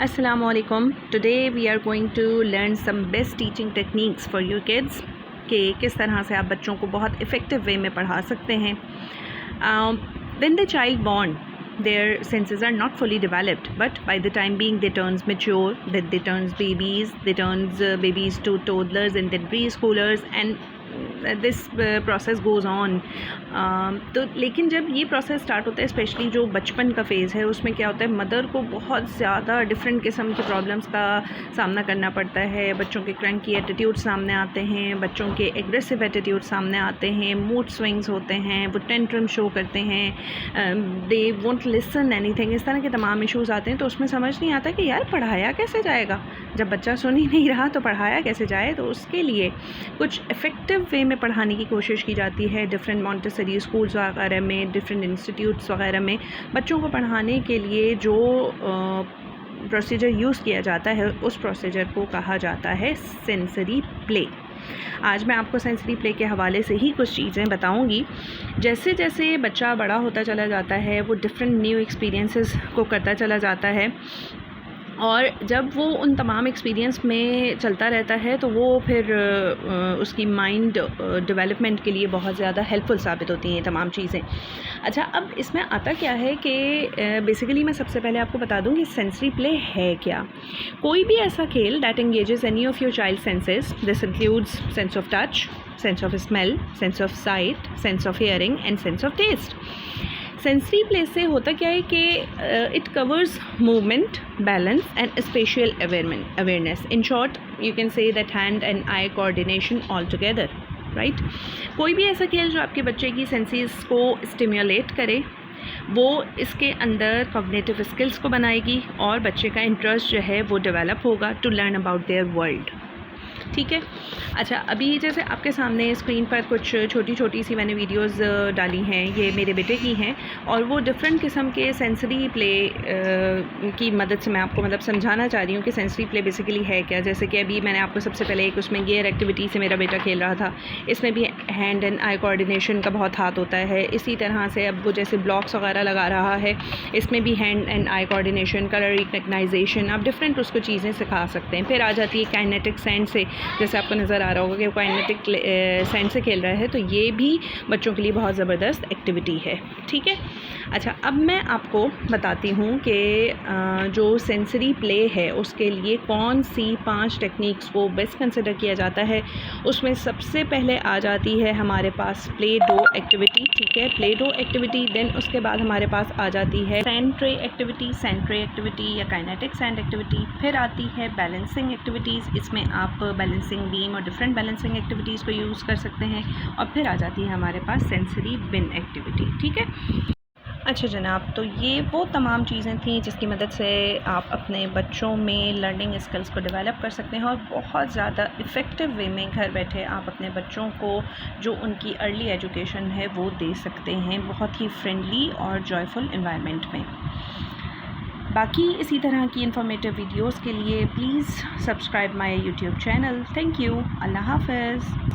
Assalamualaikum. Today we are going to learn some best teaching techniques for your kids कि किस तरह से आप बच्चों को बहुत इफ़ेक्टिव वे में पढ़ा सकते हैं. When the child born, their senses are not fully developed, but by the time being they turns mature, that they turns babies to toddlers and then preschoolers, and this process goes on. तो लेकिन जब ये process start होता है, specially जो बचपन का phase है, उसमें क्या होता है, मदर को बहुत ज़्यादा डिफरेंट किस्म के प्रॉब्लम्स का सामना करना पड़ता है. बच्चों के क्रैंकी एटीट्यूड सामने आते हैं, बच्चों के एग्रेसिव एटीट्यूड सामने आते हैं, मूड स्विंग्स होते हैं, वो टेंट्रम शो करते हैं, दे वोंट लिसन एनीथिंग. इस तरह के तमाम इशूज़ आते हैं. तो उसमें समझ नहीं आता कि यार पढ़ाया कैसे जाएगा, जब बच्चा सुन ही नहीं रहा तो पढ़ाया कैसे जाए. तो उसके लिए कुछ इफ़ेक्टिव वे में पढ़ाने की कोशिश की जाती है. डिफरेंट मॉन्टेसरी स्कूल्स वगैरह में, डिफरेंट इंस्टीट्यूट्स वगैरह में बच्चों को पढ़ाने के लिए जो प्रोसीजर यूज़ किया जाता है, उस प्रोसीजर को कहा जाता है सेंसरी प्ले. आज मैं आपको सेंसरी प्ले के हवाले से ही कुछ चीज़ें बताऊंगी. जैसे जैसे बच्चा बड़ा होता चला जाता है, वो डिफरेंट न्यू एक्सपीरियंसेस को करता चला जाता है, और जब वो उन तमाम एक्सपीरियंस में चलता रहता है तो वो फिर उसकी माइंड डेवलपमेंट के लिए बहुत ज़्यादा हेल्पफुल साबित होती हैं तमाम चीज़ें. अच्छा, अब इसमें आता क्या है कि बेसिकली मैं सबसे पहले आपको बता दूं कि सेंसरी प्ले है क्या. कोई भी ऐसा खेल that engages any of your child senses. This includes sense of touch, sense of smell, sense of sight, sense of hearing and sense of taste. Sensory play से होता क्या है कि it covers movement, balance and spatial awareness. In short you can say that hand and eye coordination all together, right. कोई भी ऐसा खेल जो आपके बच्चे की सेंसेस को स्टिमुलेट करे, वो इसके अंदर कॉग्निटिव स्किल्स को बनाएगी और बच्चे का इंटरेस्ट जो है वो डेवलप होगा to learn about their world. ठीक है. अच्छा, अभी जैसे आपके सामने स्क्रीन पर कुछ छोटी छोटी सी मैंने वीडियोस डाली हैं, ये मेरे बेटे की हैं, और वो डिफरेंट किस्म के सेंसरी प्ले की मदद से मैं आपको समझाना चाह रही हूँ कि सेंसरी प्ले बेसिकली है क्या. जैसे कि अभी मैंने आपको सबसे पहले एक उसमें गियर एक्टिविटी से मेरा बेटा खेल रहा था. इसमें भी हैंड एंड आई कोऑर्डिनेशन का बहुत हाथ होता है. इसी तरह से अब वो जैसे ब्लॉक्स वगैरह लगा रहा है, इसमें भी hand and eye coordination, colour recognisation, आप डिफरेंट उसको चीज़ें सिखा सकते हैं. फिर आ जाती है काइनेटिक सेंस से, जैसे आपको नज़र आ रहा होगा कि वो काइनेटिक सेंस से खेल रहा है, तो ये भी बच्चों के लिए बहुत ज़बरदस्त एक्टिविटी है. ठीक है. अच्छा, अब मैं आपको बताती हूँ कि जो सेंसरी प्ले है उसके लिए कौन सी 5 टेक्निक्स को बेस्ट कंसिडर किया जाता है. उसमें सबसे पहले आ जाती है हमारे पास प्ले डो एक्टिविटी. ठीक है, प्ले डो एक्टिविटी. देन उसके बाद हमारे पास आ जाती है सेंट्रे एक्टिविटी या काइनेटिक सेंट एक्टिविटी. फिर आती है बैलेंसिंग एक्टिविटीज़. इसमें आप बैलेंसिंग बीम और डिफरेंट बैलेंसिंग एक्टिविटीज़ को यूज़ कर सकते हैं. और फिर आ जाती है हमारे पास सेंसरी बिन एक्टिविटी. ठीक है. अच्छा जनाब, तो ये वो तमाम चीज़ें थी जिसकी मदद से आप अपने बच्चों में लर्निंग स्किल्स को डेवलप कर सकते हैं, और बहुत ज़्यादा इफ़ेक्टिव वे में घर बैठे आप अपने बच्चों को जो उनकी अर्ली एजुकेशन है वो दे सकते हैं, बहुत ही फ्रेंडली और जॉयफुल एनवायरनमेंट में. बाकी इसी तरह की इन्फॉर्मेटिव वीडियोस के लिए please subscribe my YouTube channel. Thank you. अल्लाह हाफ़िज़.